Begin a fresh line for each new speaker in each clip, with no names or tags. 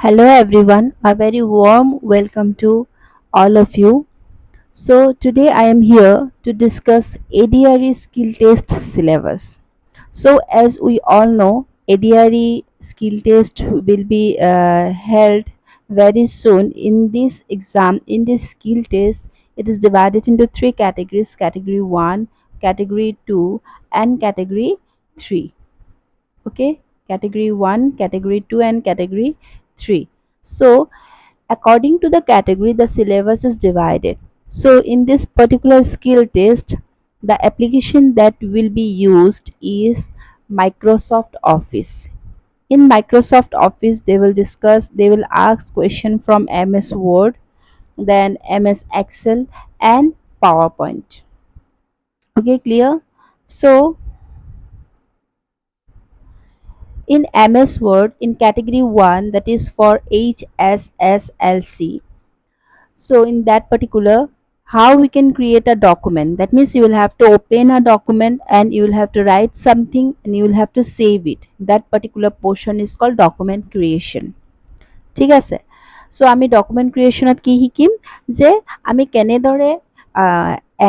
Hello everyone, a very warm welcome to all of you. So today I am here to discuss ADRE skill test syllabus. So as we all know, ADRE skill test will be held very soon. In this exam, in this skill test, it is divided into three categories: category 1, category 2 and category 3. Okay, category 1, category 2 and category 3. So according to the category, the syllabus is divided. So in this particular skill test, the application that will be used is Microsoft Office. In Microsoft Office, they will ask question from MS Word, then MS Excel and PowerPoint. Okay, clear? So in MS Word, in category 1, that is for HSSLC. So in that particular, how we can create a document, that means you will have to open a document and you will have to write something and you will have to save it. That particular portion is called document creation. ঠিক আছে, চ' আমি document ক্ৰিয়েশ্যনত কি শিকিম যে আমি কেনেদৰে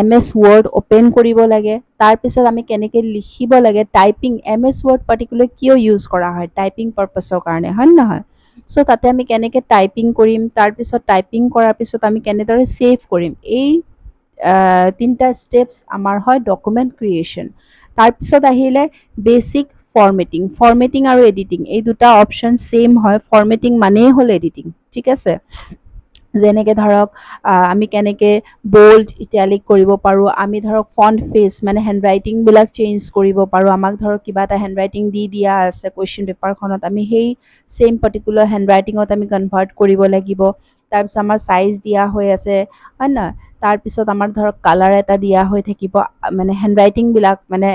M S word open কৰিব লাগে, তাৰপিছত আমি কেনেকৈ লিখিব লাগে, typing M S word particular কিয় ইউজ কৰা হয়, টাইপিং পাৰ্পাছৰ কাৰণে, হয় নে নহয়? চ' তাতে আমি কেনেকৈ টাইপিং কৰিম, তাৰপিছত টাইপিং কৰাৰ পিছত আমি কেনেদৰে ছেভ কৰিম, এই তিনিটা ষ্টেপছ আমাৰ হয় ডকুমেণ্ট ক্ৰিয়েশ্যন। তাৰপিছত আহিলে বেচিক ফৰ্মেটিং আৰু এডিটিং, এই দুটা অপশ্যন ছেইম হয়। ফৰ্মেটিং মানেই হ'ল এডিটিং, ঠিক আছে। যেনেকৈ ধৰক আমি কেনেকৈ বোল্ড ইটালিক কৰিব পাৰোঁ, আমি ধৰক ফণ্ট ফেচ মানে হেণ্ডৰাইটিংবিলাক চেঞ্জ কৰিব পাৰোঁ। আমাক ধৰক কিবা এটা হেণ্ডৰাইটিং দি দিয়া আছে কুৱেশ্যন পেপাৰখনত, আমি সেই ছেইম পাৰ্টিকুলাৰ হেণ্ডৰাইটিঙত আমি কনভাৰ্ট কৰিব লাগিব। তাৰপিছত আমাৰ চাইজ দিয়া হৈ আছে, হয় নহয়? তাৰপিছত আমাৰ ধৰক কালাৰ এটা দিয়া হৈ থাকিব, মানে হেণ্ডৰাইটিংবিলাক মানে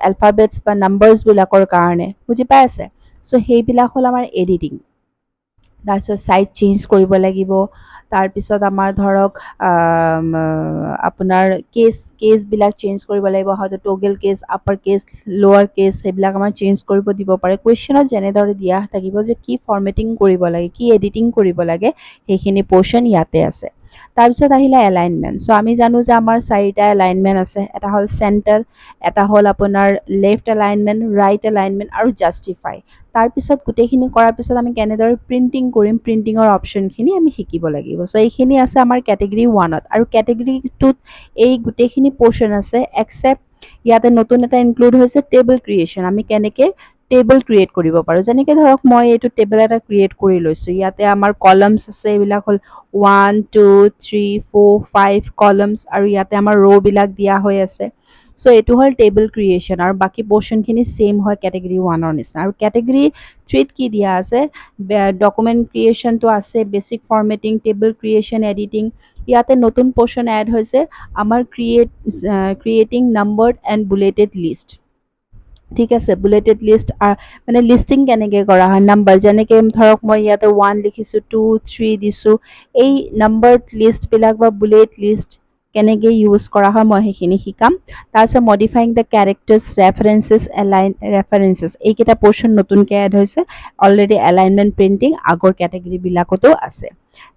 এলফাবেটছ বা নাম্বাৰ্ছবিলাকৰ কাৰণে, বুজি পাই আছে? চ' সেইবিলাক হ'ল আমাৰ এডিটিং। তাৰপিছত চাইজ চেঞ্জ কৰিব লাগিব। তাৰপিছত আমাৰ ধৰক আপোনাৰ কেছবিলাক চেঞ্জ কৰিব লাগিব, হয়তো টগেল কেছ, আপাৰ কেছ, লোৱাৰ কেছ, সেইবিলাক আমাৰ চেঞ্জ কৰিব দিব পাৰে। কুৱেশ্যনত যেনেদৰে দিয়া থাকিব যে কি ফৰ্মেটিং কৰিব লাগে, কি এডিটিং কৰিব লাগে, সেইখিনি পৰ্শ্যন ইয়াতে আছে। তাৰপিছত আহিলে এলাইনমেণ্ট। চ' আমি জানো যে আমাৰ চাৰিটা এলাইনমেণ্ট আছে। এটা হ'ল চেণ্টাৰ, এটা হ'ল আপোনাৰ লেফ্ট এলাইনমেণ্ট, ৰাইট এলাইনমেণ্ট আৰু জাষ্টিফাই। তাৰপিছত গোটেইখিনি কৰাৰ পিছত আমি কেনেদৰে প্ৰিণ্টিং কৰিম, প্ৰিণ্টিঙৰ অপশ্যনখিনি আমি শিকিব লাগিব। চ' এইখিনি আছে আমাৰ কেটেগৰী 1ত। আৰু কেটেগৰী 2ত এই গোটেইখিনি পৰ্শ্যন আছে, এক্সেপ্ট ইয়াতে নতুন এটা ইনক্লুড হৈছে টেবল ক্ৰিয়েশ্যন। আমি কেনেকৈ টেবল ক্ৰিয়েট কৰিব পাৰোঁ, যেনেকৈ ধৰক মই এইটো টেবল এটা ক্ৰিয়েট কৰি লৈছোঁ। ইয়াতে আমাৰ কলমছ আছে, এইবিলাক হ'ল 1 2 3 4 5 কলমছ, আৰু ইয়াতে আমাৰ ৰ'বিলাক দিয়া হৈ আছে। চ' এইটো হ'ল টেবল ক্ৰিয়েশ্যন, আৰু বাকী পৰ্শ্যনখিনি ছেইম হয় কেটেগৰী 1ৰ নিচিনা। আৰু কেটেগৰী 3ত কি দিয়া আছে, ডকুমেণ্ট ক্ৰিয়েশ্যনটো আছে, basic formatting, table creation, editing. ইয়াতে নতুন পৰ্শ্যন এড হৈছে আমাৰ ক্ৰিয়েটিং নাম্বাৰ্ড এণ্ড বুলেটেড লিষ্ট। ঠিক আছে, বুলেটেড লিষ্ট মানে লিষ্টিং কেনেকৈ কৰা হয়, নাম্বাৰ, যেনেকৈ ধৰক মই ইয়াতে 1 লিখিছোঁ, 2 3 দিছোঁ। এই নাম্বাৰ্ড লিষ্টবিলাক বা বুলেট লিষ্ট কেনেকৈ ইউজ কৰা হয় মই সেইখিনি শিকাম। তাৰপিছত মডিফাইং দ্য কেৰেক্টাৰ্ছ, ৰেফাৰেঞ্চেছ, এইকেইটা পৰ্শ্যন নতুনকৈ এড হৈছে। অলৰেডি এলাইনমেণ্ট প্ৰিণ্টিং আগৰ কেটেগৰীবিলাকতো আছে।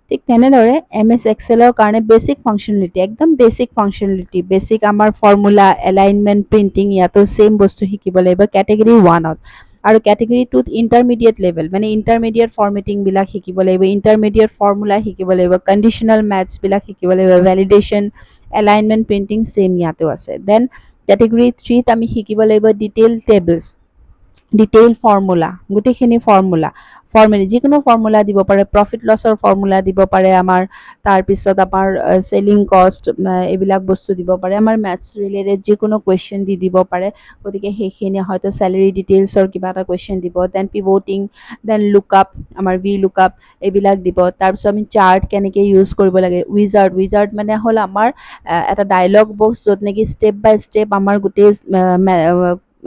ঠিক তেনেদৰে এম এছ এক্সেলৰ কাৰণে বেচিক ফাংচনেলিটি, একদম বেচিক ফাংচনেলিটি, বেচিক আমাৰ ফৰ্মুলা, এলাইনমেণ্ট, প্ৰিণ্টিং, ইয়াতো ছেইম বস্তু শিকিব লাগিব কেটেগৰী 1ত। আৰু কেটেগৰী 2ত ইণ্টাৰমিডিয়েট লেভেল, মানে ইণ্টাৰমিডিয়েট ফৰ্মেটিংবিলাক শিকিব লাগিব, ইণ্টাৰমিডিয়েট ফৰ্মুলা শিকিব লাগিব, কণ্ডিশ্যনেল মেথছবিলাক শিকিব লাগিব, ভেলিডেশ্যন, এলাইনমেণ্ট, প্ৰিণ্টিং ছেইম ইয়াতো আছে। দেন কেটেগৰী 3ত আমি শিকিব লাগিব ডিটেইল টেবলছ, ডিটেইল ফৰ্মুলা, গোটেইখিনি ফৰ্মুলা যিকোনো ফৰ্মুলা দিব পাৰে, প্ৰফিট লছৰ ফৰ্মুলা দিব পাৰে আমাৰ। তাৰপিছত আমাৰ চেলিং কষ্ট, এইবিলাক বস্তু দিব পাৰে। আমাৰ মেথছ ৰিলেটেড যিকোনো কুৱেশ্যন দি দিব পাৰে। গতিকে সেইখিনি হয়তো চেলেৰি ডিটেইলছৰ কিবা এটা কুৱেশ্যন দিব। দেন পিভটিং, দেন লুকআপ, আমাৰ ভি লুকআপ, এইবিলাক দিব। তাৰপিছত আমি চাৰ্ট কেনেকৈ ইউজ কৰিব লাগে, উইজাৰ্ড মানে হ'ল আমাৰ এটা ডায়লগ বক্স, য'ত নেকি ষ্টেপ বাই ষ্টেপ আমাৰ গোটেই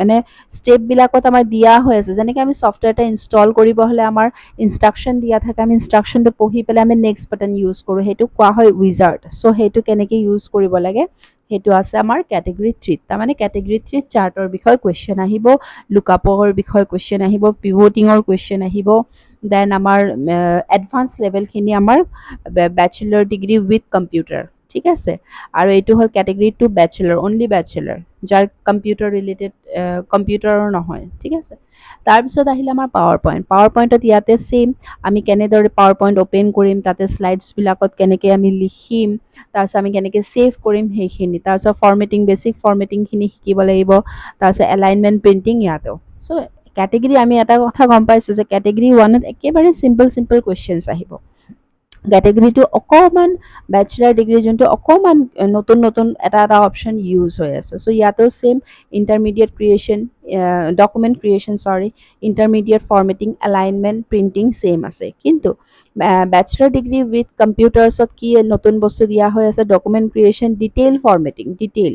মানে ষ্টেপবিলাকত আমাৰ দিয়া হৈ আছে। যেনেকৈ আমি ছফ্টৱেৰ এটা ইনষ্টল কৰিব হ'লে আমাৰ ইনষ্ট্ৰাকশ্যন দিয়া থাকে, আমি ইনষ্ট্ৰাকশ্যনটো পঢ়ি পেলাই আমি নেক্সট বাটন ইউজ কৰোঁ, সেইটো কোৱা হয় উইজাৰ্ড। চ' সেইটো কেনেকৈ ইউজ কৰিব লাগে সেইটো আছে আমাৰ কেটেগৰী 3 তাৰমানে কেটেগৰী 3 চাৰ্টৰ বিষয়ে কুৱেশ্যন আহিব লুকআপৰ বিষয়ে কুৱেশ্যন আহিব পিভটিঙৰ কুৱেশ্যন আহিব দেন আমাৰ এডভান্স লেভেলখিনি আমাৰ বেচেলৰ ডিগ্ৰী উইথ কম্পিউটাৰ ঠিক আছে আৰু এইটো হ'ল কেটেগৰী 2 বেচেলৰ অনলি বেচেলৰ যাৰ কম্পিউটাৰ ৰিলেটেড কম্পিউটাৰৰ নহয় ঠিক আছে তাৰপিছত আহিলে আমাৰ পাৱাৰ পইণ্টত ইয়াতে ছেইম আমি কেনেদৰে পাৱাৰ পইণ্ট অ'পেন কৰিম তাতে শ্লাইডছবিলাকত কেনেকৈ আমি লিখিম তাৰপিছত আমি কেনেকৈ ছেভ কৰিম সেইখিনি তাৰপিছত ফৰ্মেটিং বেছিক ফৰ্মেটিংখিনি শিকিব লাগিব তাৰপিছত এলাইনমেণ্ট প্ৰিণ্টিং ইয়াতেও চ' কেটেগৰী আমি এটা কথা গম পাইছোঁ যে কেটেগৰী 1ত একেবাৰে চিম্পল কুৱেশ্যনছ আহিব কেটেগৰীটো অকণমান বেচেলাৰ ডিগ্ৰী যোনটো অকণমান নতুন এটা অপশ্যন ইউজ হৈ আছে চ' ইয়াতেও same intermediate creation document creation intermediate formatting alignment printing same আছে কিন্তু বেচেলাৰ ডিগ্ৰী উইথ কম্পিউটাৰ্ছত কি নতুন বস্তু দিয়া হৈ আছে document creation detail formatting detail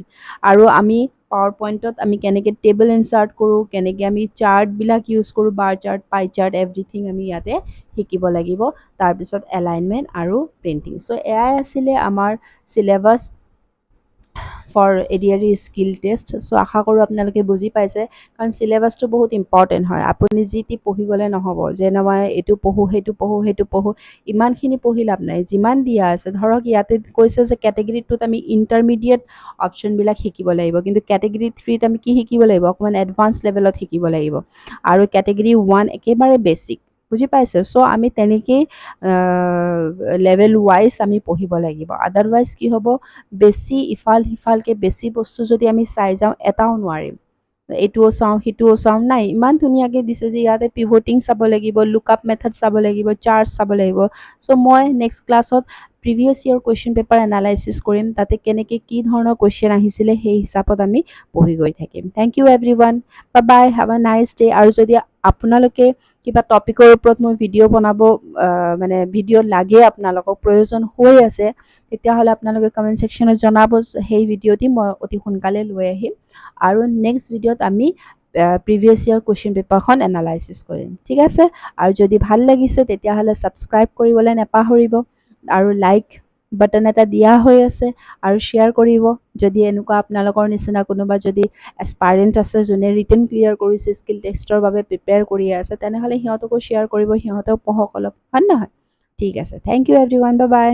আৰু আমি পাৱাৰ পইণ্টত আমি কেনেকৈ টেবল ইনচাৰ্ট কৰোঁ কেনেকৈ আমি চাৰ্টবিলাক ইউজ কৰোঁ বাৰ চাৰ্ট পাই চাৰ্ট এভৰিথিং আমি ইয়াতে শিকিব লাগিব তাৰপিছত এলাইনমেণ্ট আৰু প্ৰিণ্টিং চ' এয়াই আছিলে আমাৰ syllabus for ADRE skill test so' আশা কৰোঁ আপোনালোকে বুজি পাইছে কাৰণ চিলেবাছটো বহুত ইম্পৰ্টেণ্ট হয় আপুনি যি টি পঢ়ি গ'লে নহ'ব যে মই এইটো পঢ়োঁ সেইটো পঢ়োঁ ইমানখিনি পঢ়ি লাভ নাই যিমান দিয়া আছে ধৰক ইয়াতে কৈছে যে কেটেগৰী 2ত আমি ইণ্টাৰমিডিয়েট অপশ্যনবিলাক শিকিব লাগিব কিন্তু কেটেগৰী 3ত আমি কি শিকিব লাগিব অকণমান এডভান্স লেভেলত শিকিব লাগিব আৰু কেটেগৰী 1 একেবাৰে বেছিক বুজি পাইছে চ' আমি তেনেকেই লেভেল ৱাইজ আমি পঢ়িব লাগিব আদাৰৱাইজ কি হ'ব বেছি ইফাল সিফালকৈ বেছি বস্তু যদি আমি চাই যাওঁ এটাও নোৱাৰিম এইটোও চাওঁ সিটোও চাওঁ নাই ইমান ধুনীয়াকৈ দিছে যে ইয়াতে পিভটিং চাব লাগিব লুকআপ মেথড চাব লাগিব চাৰ্ট চাব লাগিব চ' মই নেক্সট ক্লাছত previous year question paper analysis কৰিম তাতে কেনেকৈ কি ধৰণৰ কুৱেশ্যন আহিছিলে সেই হিচাপত আমি পঢ়ি গৈ থাকিম thank you everyone bye have a nice day আৰু যদি আপোনালোকে কিবা টপিকৰ ওপৰত মই ভিডিঅ' বনাব মানে ভিডিঅ' লাগে আপোনালোকক প্ৰয়োজন হৈ আছে তেতিয়াহ'লে আপোনালোকে কমেণ্ট ছেকশ্যনত জনাব সেই ভিডিঅ'টি মই অতি সোনকালে লৈ আহিম আৰু নেক্সট ভিডিঅ'ত আমি প্ৰিভিয়াছ ইয়াৰ কুৱেশ্যন পেপাৰখন এনালাইচিছ কৰিম ঠিক আছে আৰু যদি ভাল লাগিছে তেতিয়াহ'লে ছাবস্ক্ৰাইব কৰিবলৈ নাপাহৰিব আৰু লাইক বাটন এটা দিয়া হৈ আছে আৰু শ্বেয়াৰ কৰিব যদি এনেকুৱা আপোনালোকৰ নিচিনা কোনোবা যদি এছপাইৰেণ্ট আছে যোনে ৰিটেন ক্লিয়াৰ কৰিছে স্কিল টেষ্টৰ বাবে প্ৰিপেয়াৰ কৰি আছে তেনেহ'লে সিহঁতকো শ্বেয়াৰ কৰিব সিহঁতেও পঢ়ক অলপ হয় নহয় ঠিক আছে থেংক ইউ এভৰিৱান বাই